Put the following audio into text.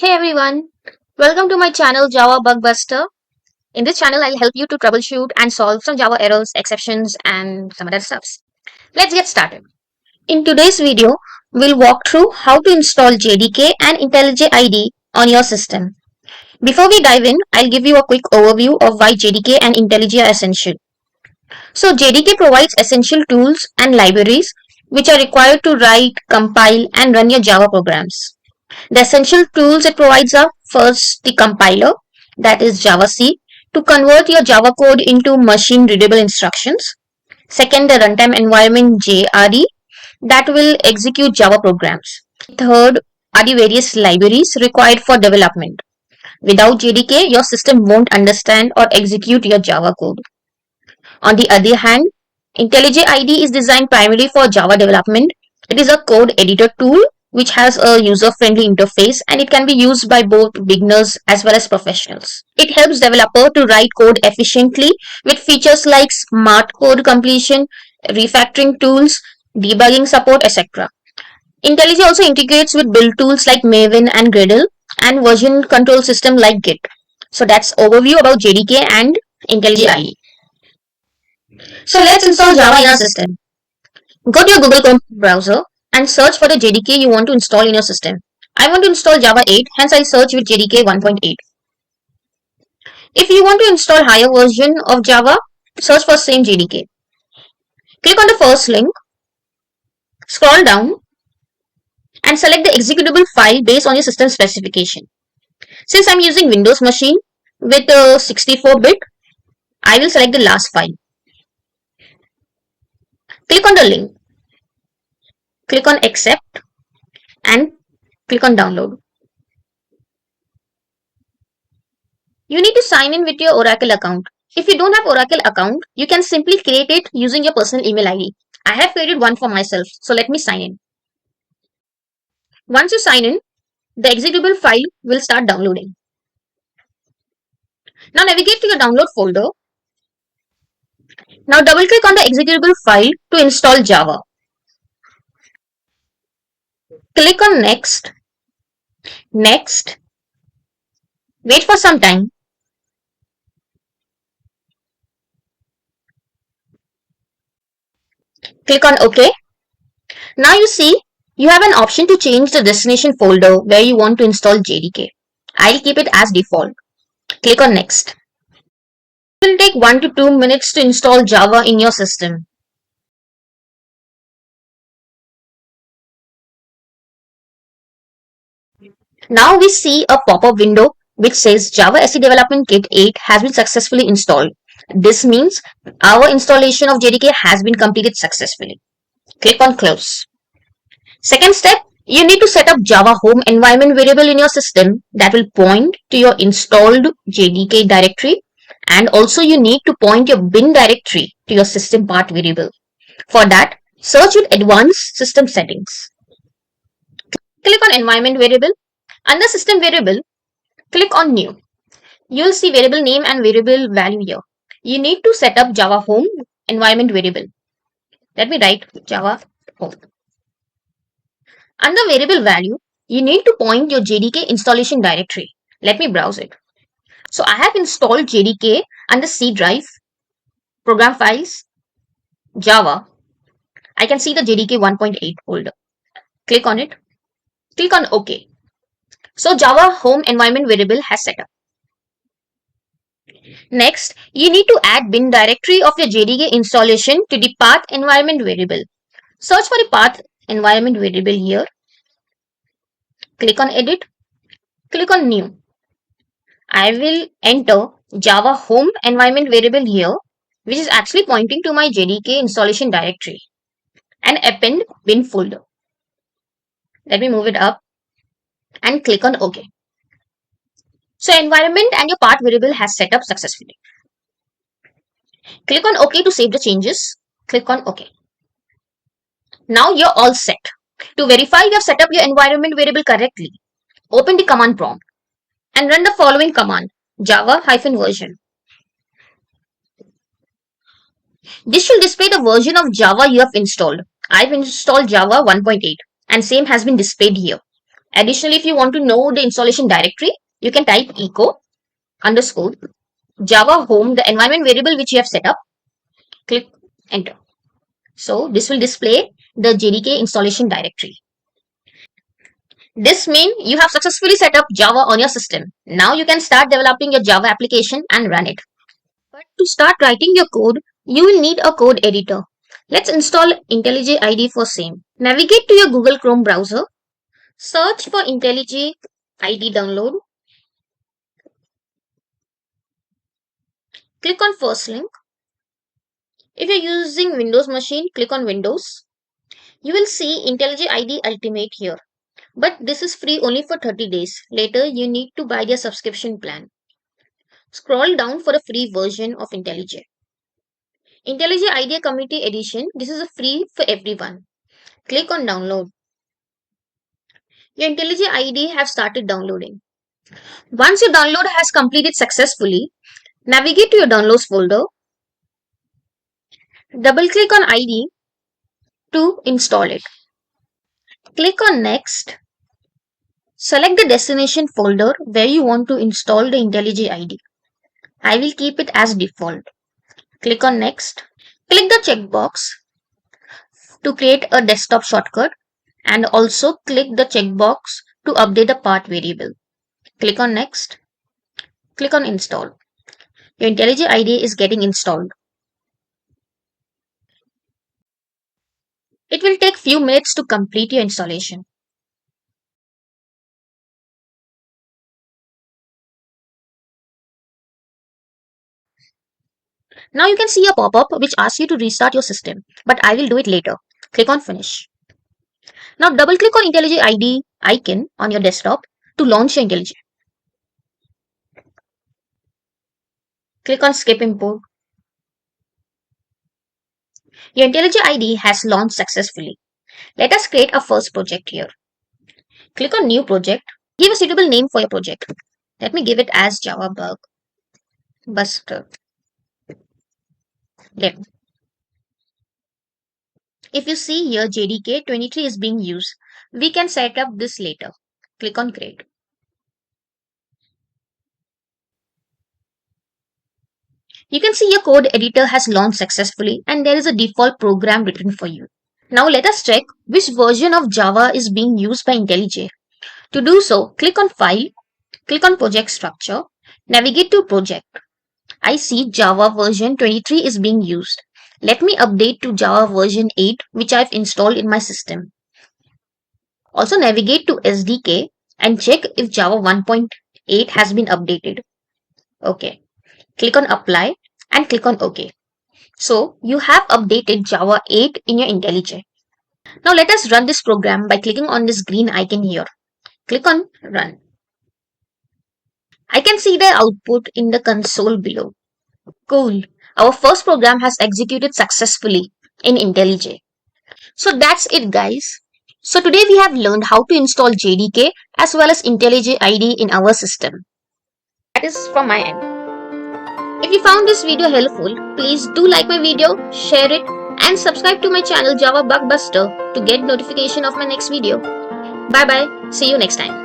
Hey everyone, welcome to my channel JavaBugBuster. In this channel, I'll help you to troubleshoot and solve some Java errors, exceptions, and some other stuffs. Let's get started. In today's video, we'll walk through how to install JDK and IntelliJ IDE on your system. Before we dive in, I'll give you a quick overview of why JDK and IntelliJ are essential. So JDK provides essential tools and libraries which are required to write, compile, and run your Java programs. The essential tools it provides are first the compiler, that is JavaC, to convert your Java code into machine readable instructions. Second, the runtime environment JRE that will execute Java programs. Third are the various libraries required for development. Without JDK, your system won't understand or execute your Java code. On the other hand, IntelliJ IDE is designed primarily for Java development. It is a code editor tool which has a user-friendly interface and it can be used by both beginners as well as professionals. It helps developers to write code efficiently with features like smart code completion, refactoring tools, debugging support, etc. IntelliJ also integrates with build tools like Maven and Gradle and version control system like Git. So that's overview about JDK and IntelliJ IDE. So let's install Java in our system. Go to your Google Chrome browser and search for the JDK you want to install in your system. I want to install Java 8, hence I'll search with JDK 1.8. If you want to install higher version of Java, search for same JDK. Click on the first link, scroll down and select the executable file based on your system specification. Since I'm using Windows machine with 64-bit, I will select the last file. Click on the link, click on accept and click on download. You need to sign in with your Oracle account. If you don't have Oracle account, you can simply create it using your personal email ID. I have created one for myself, so let me sign in. Once you sign in, the executable file will start downloading. Now navigate to your download folder. Now double click on the executable file to install Java. Click on next, next, wait for some time. Click on OK. Now you see you have an option to change the destination folder where you want to install JDK. I'll keep it as default. Click on next. It will take 1 to 2 minutes to install Java in your system. Now we see a pop-up window which says Java SE Development Kit 8 has been successfully installed. This means our installation of JDK has been completed successfully. Click on close. Second step, you need to set up Java home environment variable in your system that will point to your installed JDK directory, and also you need to point your bin directory to your system path variable. For that, search with advanced system settings. Click on environment variable. Under system variable, click on new. You will see variable name and variable value here. You need to set up Java home environment variable. Let me write Java home. Under variable value, you need to point your JDK installation directory. Let me browse it. So I have installed JDK under C drive, program files, Java. I can see the JDK 1.8 folder. Click on it. Click on OK. So Java home environment variable has set up. Next, you need to add bin directory of your JDK installation to the path environment variable. Search for the path environment variable here. Click on edit. Click on new. I will enter Java home environment variable here, which is actually pointing to my JDK installation directory, and append bin folder. Let me move it up and click on OK. So environment and your path variable has set up successfully. Click on OK to save the changes. Click on OK. Now you're all set. To verify you have set up your environment variable correctly, open the command prompt and run the following command, java-version. This should display the version of Java you have installed. I've installed Java 1.8 and same has been displayed here. Additionally, if you want to know the installation directory, you can type echo underscore Java home, the environment variable which you have set up. Click enter. So this will display the JDK installation directory. This means you have successfully set up Java on your system. Now you can start developing your Java application and run it. But to start writing your code, you will need a code editor. Let's install IntelliJ IDE for same. Navigate to your Google Chrome browser. Search for IntelliJ IDE download. Click on first link. If you're using Windows machine, click on Windows. You will see IntelliJ IDE Ultimate here. But this is free only for 30 days. Later, you need to buy their subscription plan. Scroll down for a free version of IntelliJ. IntelliJ IDEA Community Edition. This is a free for everyone. Click on download. Your IntelliJ IDE have started downloading. Once your download has completed successfully, navigate to your downloads folder. Double click on IDE to install it. Click on next. Select the destination folder where you want to install the IntelliJ IDE. I will keep it as default. Click on next. Click the checkbox to create a desktop shortcut and also click the checkbox to update the path variable. Click on next. Click on install. Your IntelliJ IDE is getting installed. It will take few minutes to complete your installation. Now you can see a pop-up which asks you to restart your system, but I will do it later. Click on finish. Now double click on IntelliJ IDE icon on your desktop to launch your IntelliJ. Click on skip import. Your IntelliJ IDE has launched successfully. Let us create a first project here. Click on new project. Give a suitable name for your project. Let me give it as JavaBugBuster. Then, if you see here JDK 23 is being used, we can set up this later. Click on create. You can see your code editor has launched successfully and there is a default program written for you. Now let us check which version of Java is being used by IntelliJ. To do so, click on File, click on Project Structure, navigate to Project. I see Java version 23 is being used. Let me update to Java version 8 which I've installed in my system. Also navigate to SDK and check if Java 1.8 has been updated. Okay. Click on Apply and click on OK. So you have updated Java 8 in your IntelliJ. Now let us run this program by clicking on this green icon here. Click on Run. I can see the output in the console below. Cool. Our first program has executed successfully in IntelliJ. So that's it guys. So today we have learned how to install JDK as well as IntelliJ IDE in our system. That is from my end. If you found this video helpful, please do like my video, share it and subscribe to my channel JavaBugBuster to get notification of my next video. Bye bye. See you next time.